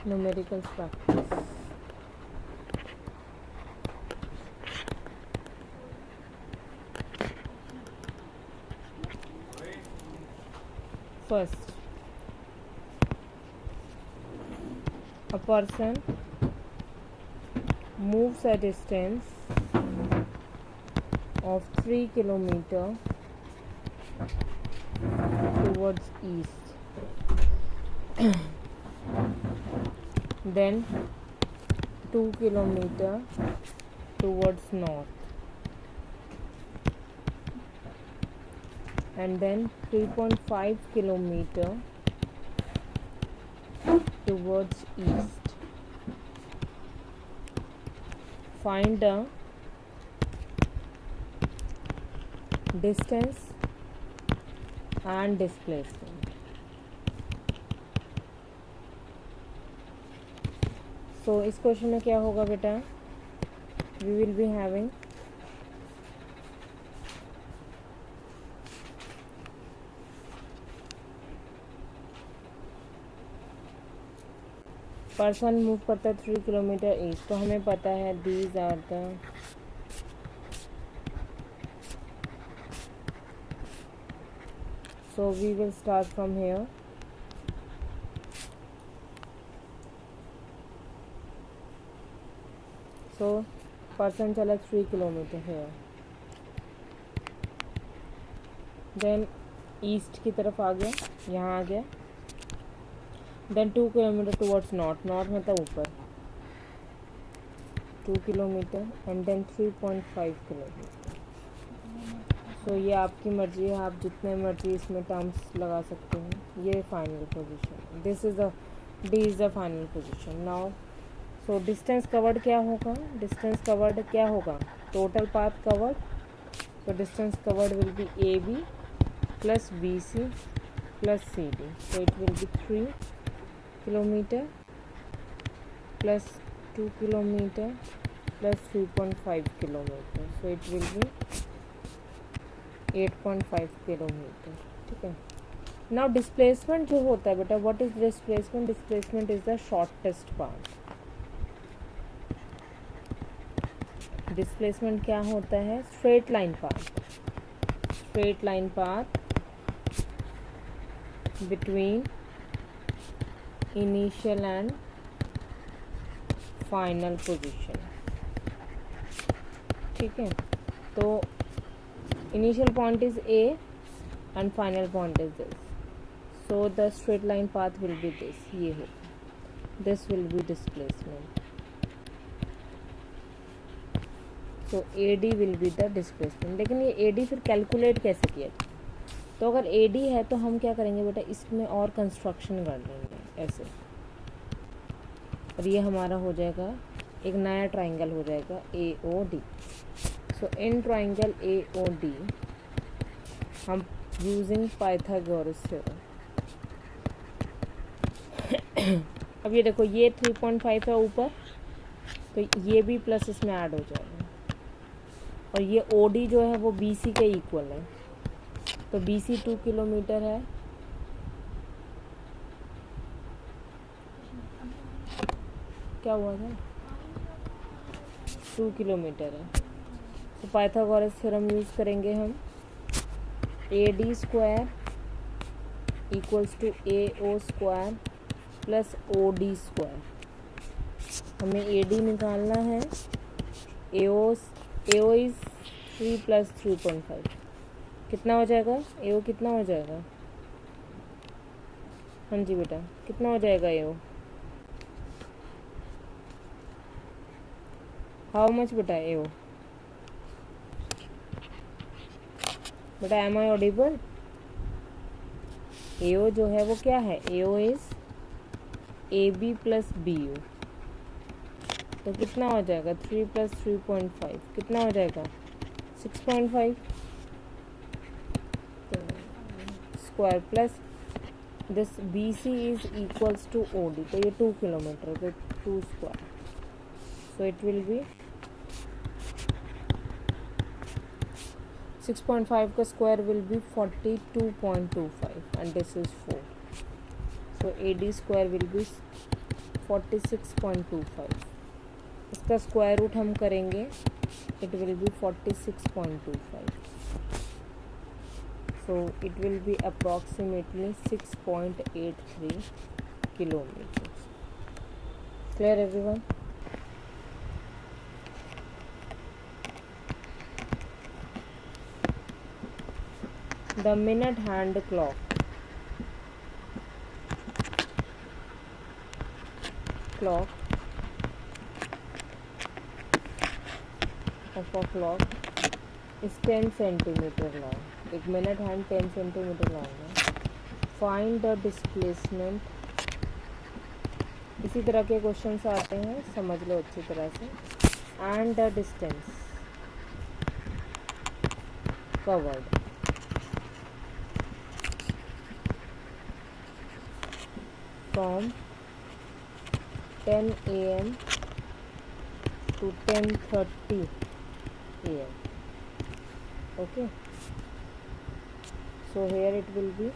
Numericals practice. First, a person moves a distance of 3 kilometers towards east, then 2 kilometers towards north, and then 3.5 kilometers towards east. Find the distance and displacement. So इस question में क्या होगा बेटा? We will be having person move करता है 3 kilometre east, तो हमें पता है these are the so we will start from here. So person चला 3 किलोमीटर here, then ईस्ट की तरफ आ गया, यहाँ आ गया, then 2 kilometre towards north, north मतलब ऊपर 2 किलोमीटर एंड देन 3.5 किलोमीटर. तो ये आपकी मर्जी है, आप जितने मर्जी इसमें टर्म्स लगा सकते हैं. ये final position, this is the d is the final position. Now so distance covered क्या होगा? डिस्टेंस कवर्ड क्या होगा? Total path covered. तो distance covered will be a b plus b c plus c d. So it will be 3 kilometre plus 2 kilometre plus 3.5 kilometre. So it will be 8.5 kilometre. ठीक है. Now displacement जो होता है बेटा, what is displacement? Displacement is the shortest path. Displacement क्या होता है? Straight line path. Straight line path between initial and final position. ठीक है. तो initial point is A and final point is this, so the straight line path will be this. ये है, this will be displacement. so AD will be the displacement. लेकिन ये AD फिर calculate कैसे किया? तो अगर AD है तो हम क्या करेंगे बेटा, इसमें और कंस्ट्रक्शन कर लेंगे ऐसे, और ये हमारा हो जाएगा एक नया ट्राइंगल हो जाएगा AOD. So in triangle AOD हम using Pythagoras theorem. अब ये देखो, ये 3.5 है ऊपर, तो ये भी प्लस इसमें ऐड हो जाएगा, और ये OD जो है वो BC के इक्वल है. तो BC 2 किलोमीटर है, क्या हुआ था? 2 किलोमीटर है. तो पाइथागोरस थ्योरम यूज़ करेंगे हम. AD square equals to AO square plus OD square. हमें AD निकालना है. AO is 3 plus 3.5. कितना हो जाएगा? AO कितना हो जाएगा? हाँ जी बेटा, कितना हो जाएगा AO? हाउ मच बेटा AO? बेटा एम आई ऑडिबल? AO जो है वो क्या है? AO is AB plus BO. तो कितना हो जाएगा? 3 प्लस 3.5 कितना हो जाएगा? 6.5 square plus this BC is equals to OD. तो ये 2 किलोमीटर, तो 2 square. So it will be 6.5 का square will be 42.25 and this is 4. So AD square will be 46.25. इसका स्क्वायर रूट हम करेंगे, it will B 46.25. So it will be approximately 6.83 kilometers. Clear everyone? The minute hand clock of a clock is 10 centimeter long. एक minute hand 10 centimetre long है. Find the displacement. इसी तरह के questions आते हैं, समझ लो अच्छी तरह से. And the distance covered from 10 AM to 10:30 AM. Okay, so here it will be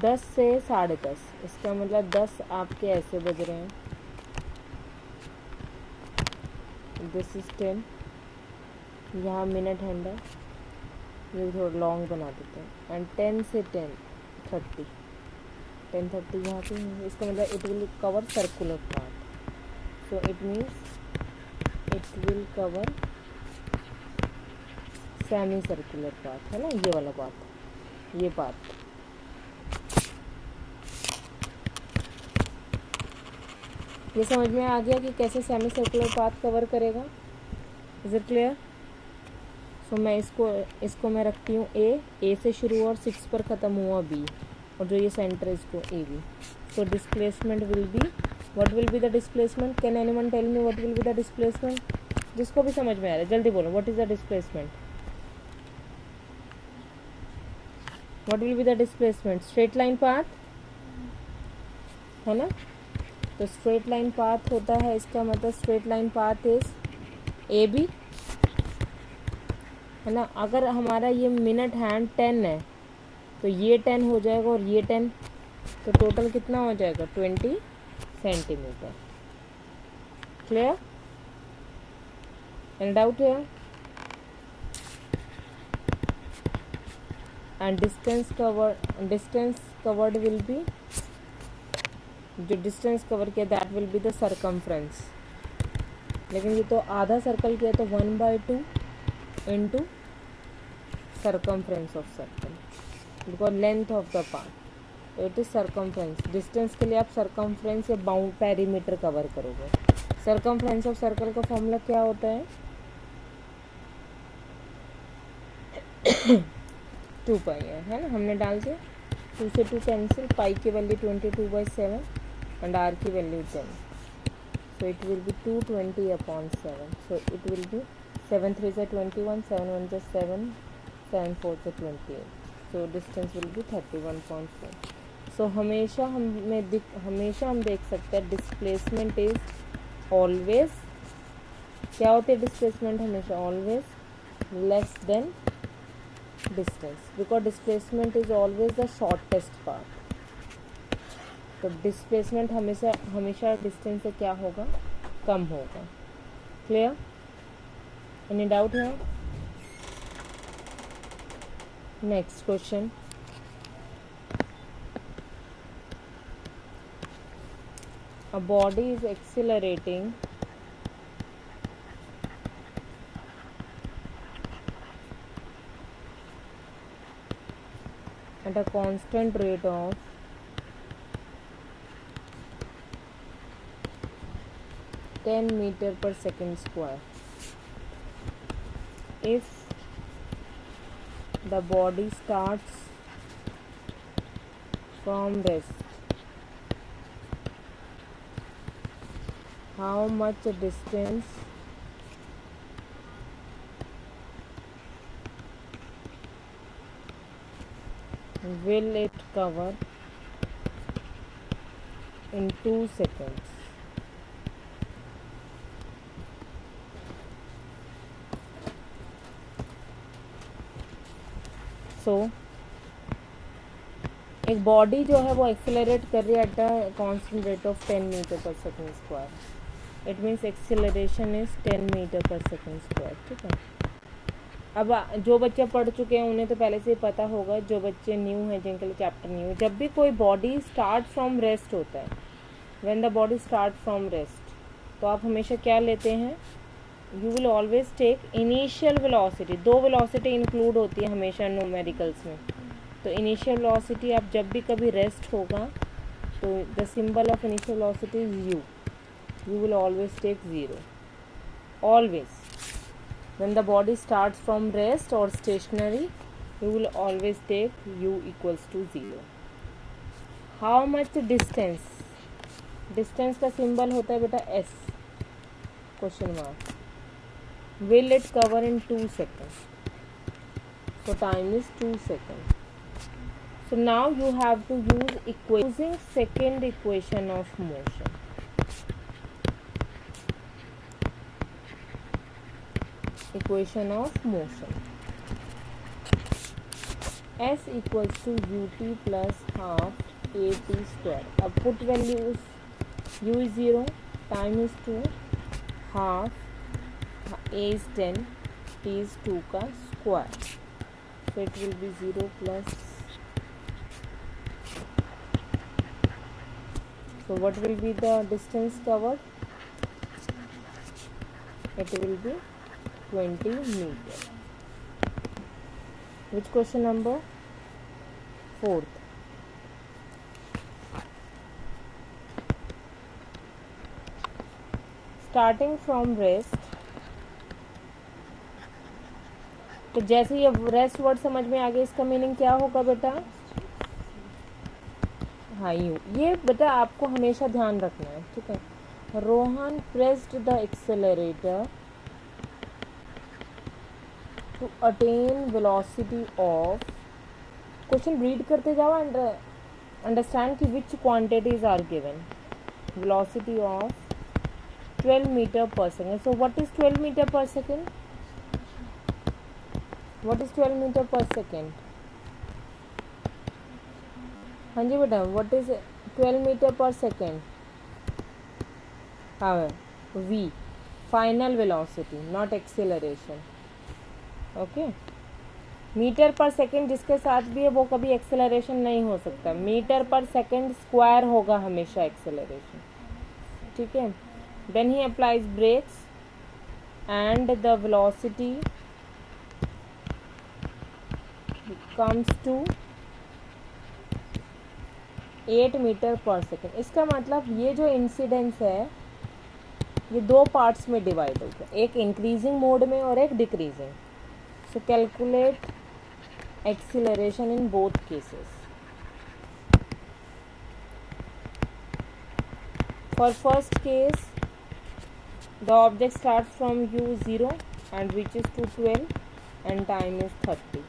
10 से 10:30. इसका मतलब 10 आपके ऐसे बज रहे हैं. This is 10. यहाँ मिनट हैंड है, ये थोड़ा लॉन्ग बना देते हैं. एंड 10 से 10:30 यहाँ पे है. इसका मतलब it will cover circular part. So it means it will cover semi circular part, है ना, ये वाला पार्ट, ये पार्ट. ये समझ में आ गया कि कैसे सेमी सर्कुलर पाथ कवर करेगा. Is it clear? सो मैं इसको मैं रखती हूँ ए से शुरू और 6 पर ख़त्म हुआ बी, और जो ये सेंटर है इसको A B. So displacement will be, what will be the displacement? Can anyone tell me what will be the displacement? जिसको भी समझ में आ रहा है जल्दी बोलो, what is the displacement? What will be the displacement? Straight line path है ना. तो स्ट्रेट लाइन पाथ होता है, इसका मतलब straight line path is A B, है ना. अगर हमारा ये मिनट हैंड 10 है तो ये 10 हो जाएगा और ये 10, तो टोटल कितना हो जाएगा? 20 सेंटीमीटर. क्लियर? एनी डाउट है? And distance covered will B, जो डिस्टेंस कवर किया that will be the circumference. लेकिन ये तो आधा सर्कल किया तो 1/2 into circumference of circle, because length of the part, तो इट इज सरकमफ्रेंस. डिस्टेंस के लिए आप सरकमफ्रेंस या बाउंड पेरीमीटर कवर करोगे. सरकमफ्रेंस ऑफ सर्कल का फॉर्मूला क्या होता है? 2 पाई है ना, हमने डाल दिया. 2 से 2 कैंसिल, पाई की वैल्यू 22/7 and r की value 10. So it will be 220/7. So it will be 7 3 is 21, 7 1 is 7, 7 4 is 28. So distance will be 31.4. So हमेशा हम देख सकते हैं डिस्प्लेसमेंट इज ऑलवेज, क्या होती है डिस्प्लेसमेंट? हमेशा always less than distance, because displacement is always the shortest path. तो डिस्प्लेसमेंट हमेशा डिस्टेंस से क्या होगा? कम होगा. क्लियर? एनी डाउट है? Next question. A body is accelerating at a constant rate of 10 meter per second square. If the body starts from rest, how much distance will it cover in 2 seconds? So एक body जो है वो accelerate कर रही है at the constant rate of 10 metre पर second square. It means acceleration is 10 metre पर second square. ठीक है, अब जो बच्चे पढ़ चुके हैं उन्हें तो पहले से ही पता होगा, जो बच्चे न्यू हैं जिनके लिए चैप्टर न्यू है, जब भी कोई बॉडी स्टार्ट फ्रॉम रेस्ट होता है, when the body start from rest, तो आप हमेशा क्या लेते हैं, you will always take initial velocity. 2 velocity include होती है हमेशा न्यूमेरिकल्स में। तो इनिशियल वेलोसिटी आप जब भी कभी रेस्ट होगा तो the symbol of initial velocity is u, u will always take 0 always. When the body starts from rest or stationary, you will always take u equals to 0. How much distance? Distance का symbol होता है बेटा s, question mark. Will it cover in 2 seconds? So time is 2 seconds. So now you have to use using second equation of motion. Equation of motion, s equals to ut plus half at square. अब put values, u is 0, time is 2, half, a is 10, t is 2 का square, so it will be 0 plus, so what will be the distance covered? It will be 20 meter. Which question number? 4th. Starting from rest, तो जैसे ये rest word समझ में आ गया, इसका meaning क्या होगा बेटा? हाँ यू, ये बेटा आपको हमेशा ध्यान रखना है। ठीक है, Rohan pressed the accelerator to attain velocity of, question read करते जाओ एंड अंडरस्टैंड कि which quantities are given. Velocity of 12 metre पर second. So what is 12 metre पर सेकेंड? व्हाट इज 12 मीटर पर सेकेंड? हाँ जी बेटा, व्हाट इज 12 मीटर पर सेकेंड? हाँ, v final velocity, not acceleration. Okay, metre पर सेकेंड जिसके साथ भी है वो कभी एक्सेलरेशन नहीं हो सकता, मीटर पर सेकेंड स्क्वायर होगा हमेशा एक्सेलरेशन। ठीक है, then he applies brakes and the velocity comes to 8 metre पर सेकेंड। इसका मतलब ये जो इंसिडेंस है ये 2 पार्ट्स में डिवाइड होगा, एक इंक्रीजिंग मोड में और एक decreasing. So calculate acceleration in both cases. For first case, the object starts from u0 and reaches to 12 and time is 30.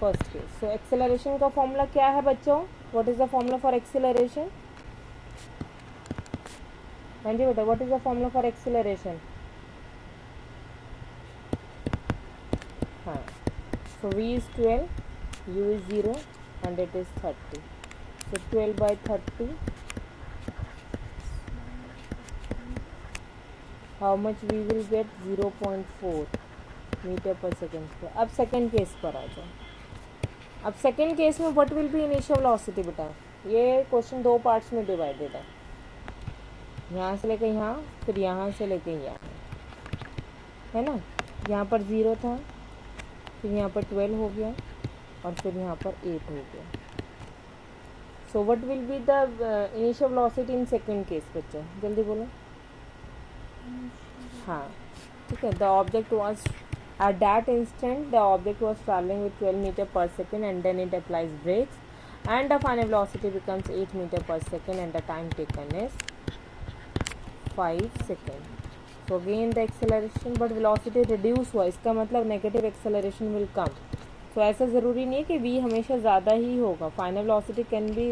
First case. So acceleration का formula क्या है बच्चों? What is the formula for acceleration? हाँ जी बेटा, what is the formula for acceleration? हाँ, so v is 12, u is 0 and it is 30. So 12 by 30, how much we will get? 0.4 metre पर second. अब सेकेंड केस पर आ जाओ। अब second case में what will B initial velocity बेटा? ये question 2 parts में डिवाइडेड है, यहाँ से लेकर यहाँ, फिर यहाँ से लेकर यहाँ, है ना। यहाँ पर 0 था, फिर यहाँ पर 12 हो गया और फिर यहाँ पर 8 हो गया। So what will be the initial velocity in second case बच्चों? जल्दी बोलो। हाँ ठीक है, the object was at that instant the object was travelling with 12 metre पर second and then it applies brakes and the final velocity becomes 8 metre पर second and the time taken is 5 seconds. So again the acceleration but velocity reduce हुआ, इसका मतलब negative acceleration will come. So ऐसा ज़रूरी नहीं है कि v हमेशा ज़्यादा ही होगा, final velocity can be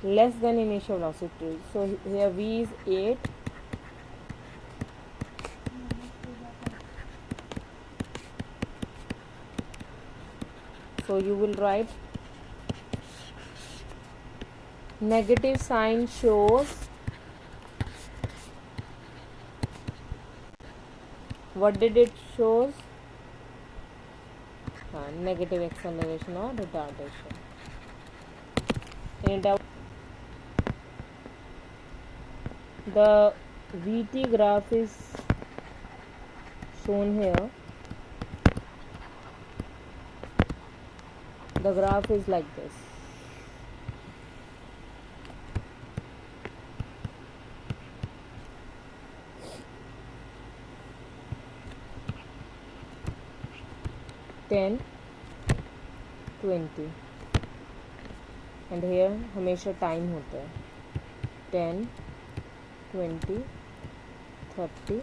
less than initial velocity. So here v is 8 so you will write Negative sign shows what did it shows? Negative acceleration or retardation. Any doubt? The VT graph is shown here. The graph is like this. Ten 20 and here हमेशा time होता है 10 20 30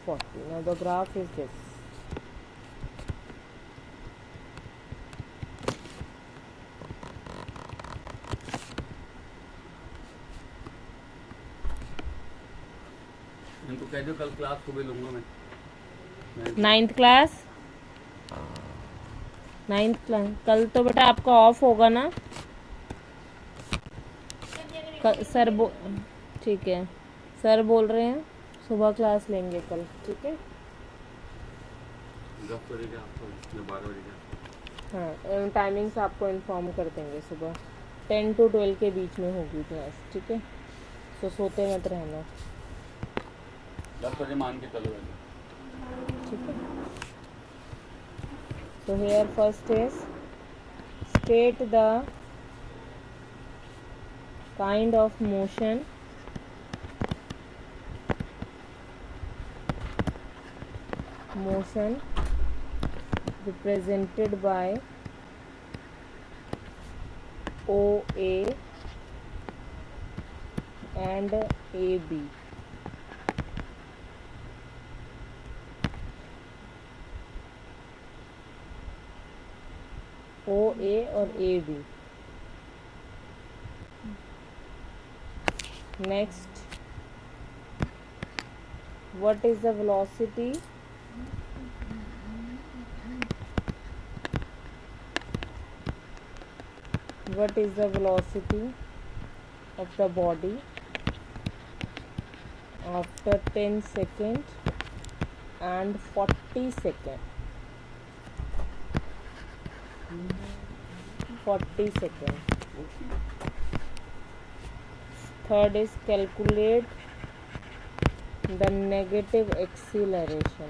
40. Now the graph is this. इनको कह दो कल class सुबह लूँगा मैं. नाइन्थ क्लास कल तो बेटा आपका ऑफ होगा ना. सर ठीक है, सर बोल रहे हैं सुबह क्लास लेंगे कल. ठीक है 10 बजे का आपको 12 बजे का. हाँ, टाइमिंग्स आपको इन्फॉर्म कर देंगे. सुबह 10 to 12 के बीच में होगी क्लास. ठीक है, तो सोते मत रहना. 10 बजे मान के चलो. ठीक है. So here first is state the kind of motion represented by OA and AB. OA और AB. Next, what is the velocity of the body after 10 seconds and 40 seconds? 40 seconds. Third is calculate the negative acceleration.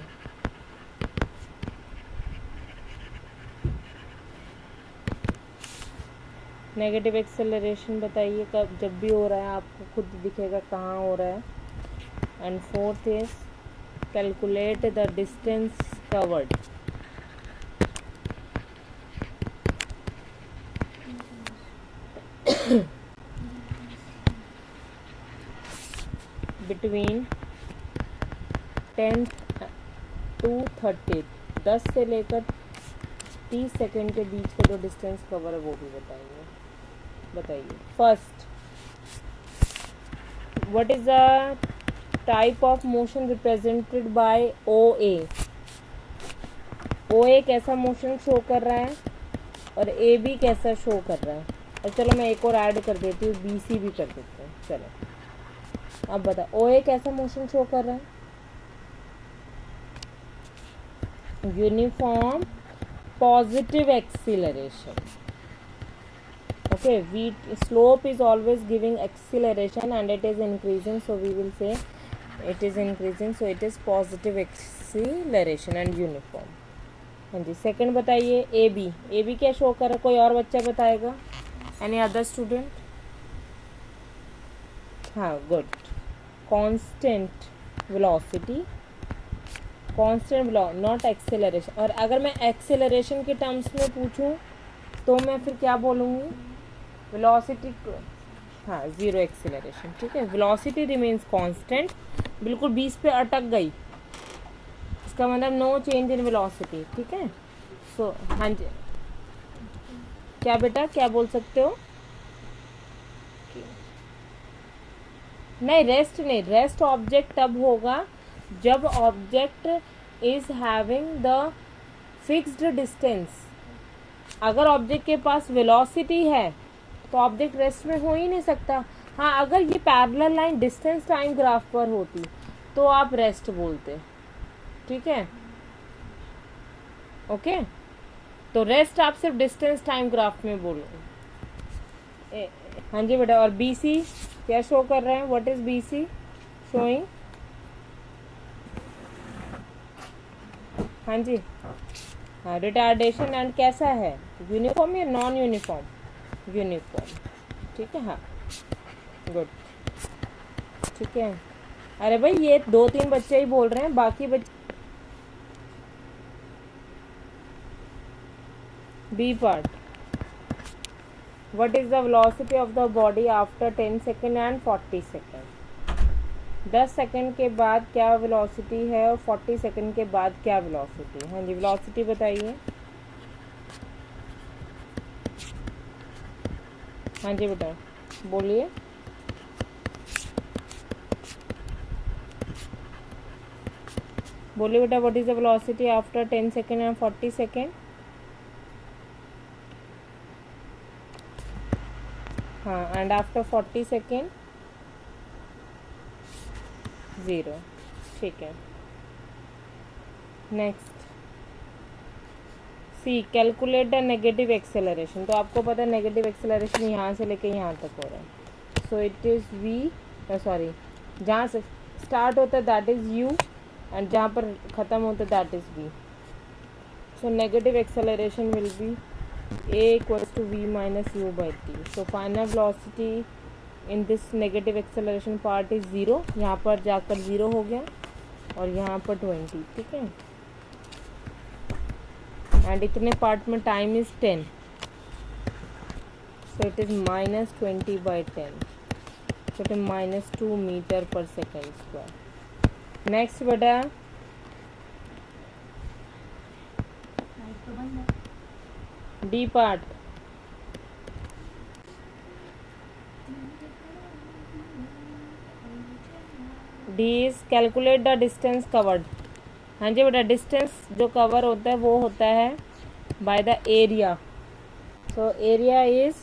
Negative acceleration बताइए कब जब भी हो रहा है आपको खुद दिखेगा कहाँ हो रहा है. And fourth is calculate the distance covered. Between 10 to 30, 10 से लेकर 30 सेकेंड के बीच का जो डिस्टेंस कवर है वो भी बताइए. First, what is the type of motion represented by OA. OA कैसा मोशन शो कर रहा है और AB कैसा शो कर रहा है. और चलो मैं एक और ऐड कर देती हूँ, BC भी कर देते हैं. चलो अब बताओ OA कैसा मोशन शो कर रहा है. Uniform positive acceleration. Okay, slope is always giving acceleration and it is increasing, so we will say it is increasing, so it is positive acceleration and uniform. हाँ जी. सेकंड बताइए AB क्या show कर रहा है, कोई और बच्चा बताएगा. Any other student. हाँ good. Constant velocity, not acceleration. और अगर मैं एक्सेलरेशन के टर्म्स में पूछूं तो मैं फिर क्या बोलूँगी. वेलोसिटी, हाँ, जीरो एक्सेलरेशन. ठीक है, वेलोसिटी रिमेन्स कांस्टेंट. बिल्कुल 20 पे अटक गई, इसका मतलब नो चेंज इन वेलोसिटी. ठीक है. सो हाँ जी, क्या बेटा क्या बोल सकते हो. नहीं, रेस्ट ऑब्जेक्ट तब होगा जब object is having the fixed distance. अगर ऑब्जेक्ट के पास वेलोसिटी है तो ऑब्जेक्ट रेस्ट में हो ही नहीं सकता। हाँ, अगर ये parallel line distance time graph पर होती तो आप रेस्ट बोलते, ठीक है, ओके। तो रेस्ट आप सिर्फ डिस्टेंस टाइम ग्राफ में बोलो। हाँ जी बेटा, और बी सी क्या शो कर रहे हैं? What is B C showing? हाँ जी, हाँ, रिटार्डेशन एंड कैसा है, यूनिफॉर्म या नॉन यूनिफॉर्म? यूनिफॉर्म, ठीक है, हाँ, गुड, ठीक है। अरे भाई ये 2-3 बच्चे ही बोल रहे हैं, बाकी बच्चे। B part, what is the velocity of the body after 10 second and 40 second? 10 second के बाद क्या वेलोसिटी है और 40 सेकेंड के बाद क्या वेलोसिटी? हाँ जी, वेलोसिटी बताइए। हाँ जी बेटा, बोलिए। बोलिए बेटा, what is the velocity after 10 second and 40 second? हाँ, एंड आफ्टर 40 सेकेंड 0, ठीक है। Next, C, calculate the negative acceleration. तो आपको पता है नेगेटिव एक्सेलरेशन यहाँ से लेके यहाँ तक हो रहा है। So it is v, sorry, जहाँ से स्टार्ट होता है दैट इज़ यू, एंड जहाँ पर ख़त्म होता है that is v. So negative acceleration will be a equals to v minus u by t. So final velocity in this negative acceleration part is 0. यहाँ पर जाकर 0 हो गया और यहाँ पर 20, ठीक है। एंड इतने पार्ट में time is 10, so it is minus 20 by 10. So it is minus 2 meter per second square. Next बेटा, D part, D is calculate the distance covered. हाँ जी बेटा, डिस्टेंस जो कवर होता है वो होता है by the area. So area is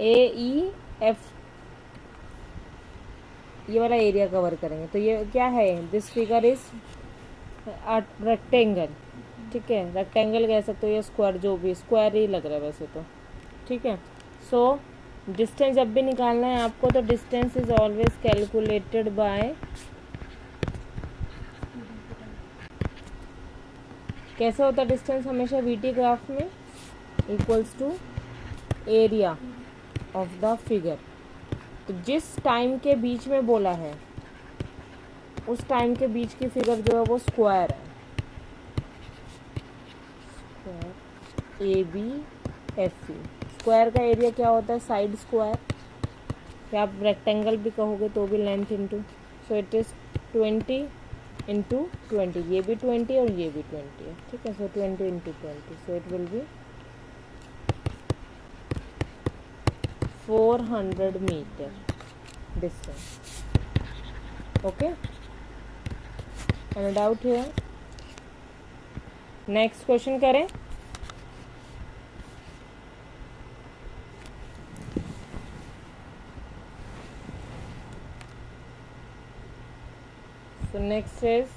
AEF, ये वाला एरिया कवर करेंगे। तो ये क्या है? दिस फिगर इज रेक्टेंगल, ठीक है, रेक्टेंगल कह सकते हो या स्क्वायर, जो भी, स्क्वायर ही लग रहा है वैसे तो, ठीक है। सो डिस्टेंस जब भी निकालना है आपको तो distance is always calculated by, कैसे होता है डिस्टेंस हमेशा वीटी ग्राफ में, equals to area of the figure. तो जिस टाइम के बीच में बोला है उस टाइम के बीच की फिगर जो है वो स्क्वायर है, ABFE। स्क्वायर का एरिया क्या होता है? साइड स्क्वायर, या आप रेक्टेंगल भी कहोगे तो भी length into. So it is 20 into 20, ये भी 20 और ये भी 20 है, ठीक है। So 20 into 20, so it will be 400 metre distance, okay. Any doubt here? Next question करें। So next is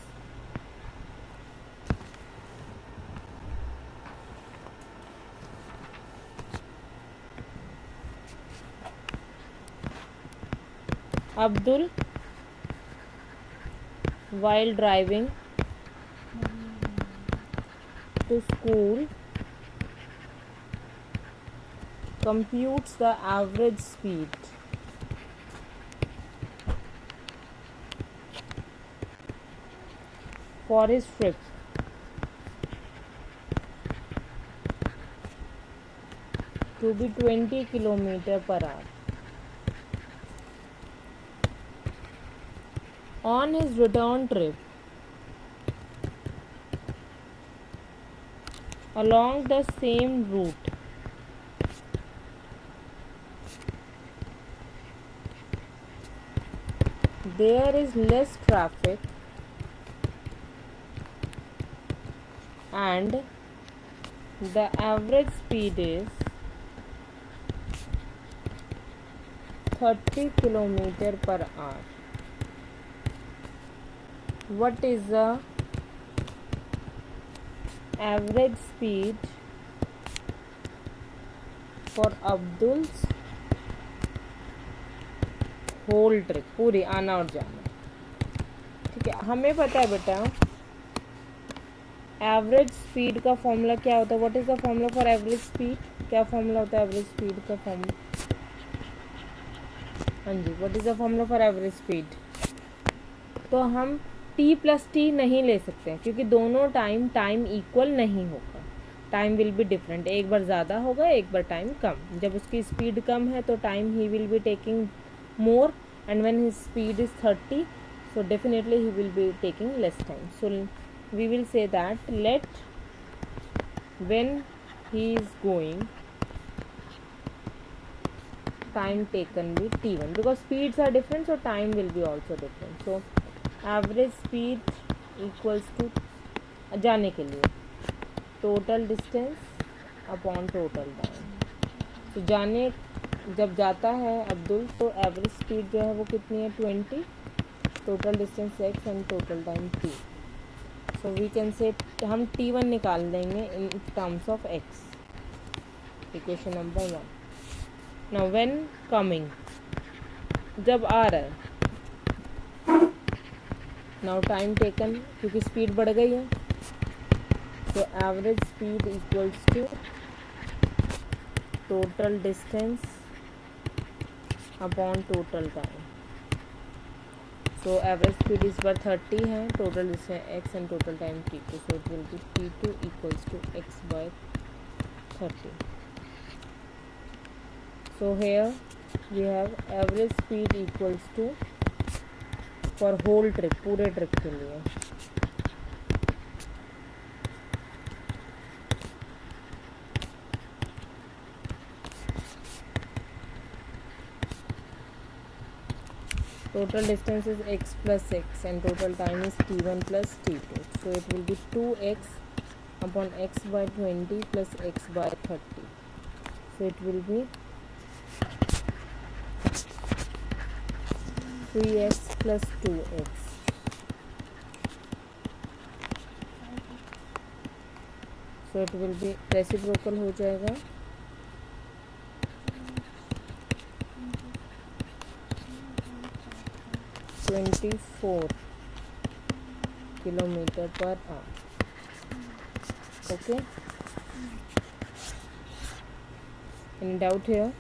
Abdul, while driving to school, computes the average speed for his trip to be 20 km/h. On his return trip along the same route, there is less traffic and the average speed is 30 kilometer per hour. What is the average speed for Abdul's whole trip? पूरी आना और जाना. ठीक है, हमें पता है बेटा एवरेज स्पीड का फॉर्मूला क्या होता है. What is the formula for average speed? क्या फॉर्मूला होता है एवरेज स्पीड का फॉर्मूला? हाँ जी, what is the formula for average speed? तो हम t प्लस टी नहीं ले सकते हैं क्योंकि दोनों टाइम इक्वल नहीं होगा. Time will be different. एक बार ज़्यादा होगा, एक बार टाइम कम. जब उसकी स्पीड कम है तो time he will be taking more, and when his speed is 30, so definitely he will be taking less time. So we will say that let when he is going time taken be t1, because speeds are different, so time will be also different. So average speed equals to जाने के लिए total distance upon total time. so जाने जब जाता है अब्दुल तो average speed जो है वो कितनी है 20, total distance x and total time t. So we can say हम t1 निकाल देंगे in terms of x. Equation number 1. Now when coming, जब आ रहा है. नाउ टाइम टेकन, क्योंकि स्पीड बढ़ गई है, तो average speed equals to total distance upon total time. So average speed is पर 30 है, total distance x and total time t2. So it will be t2 equals to x by 30. So here we have average speed equals to for whole trip, पूरे trip के लिए. Total distance is x plus x and total time is t1 plus t2. So it will be 2x upon x by 20 plus x by 30. So it will be 3x plus 2x. So it will be reciprocal हो जाएगा. (24 kilometer per hour). Okay. Any doubt here?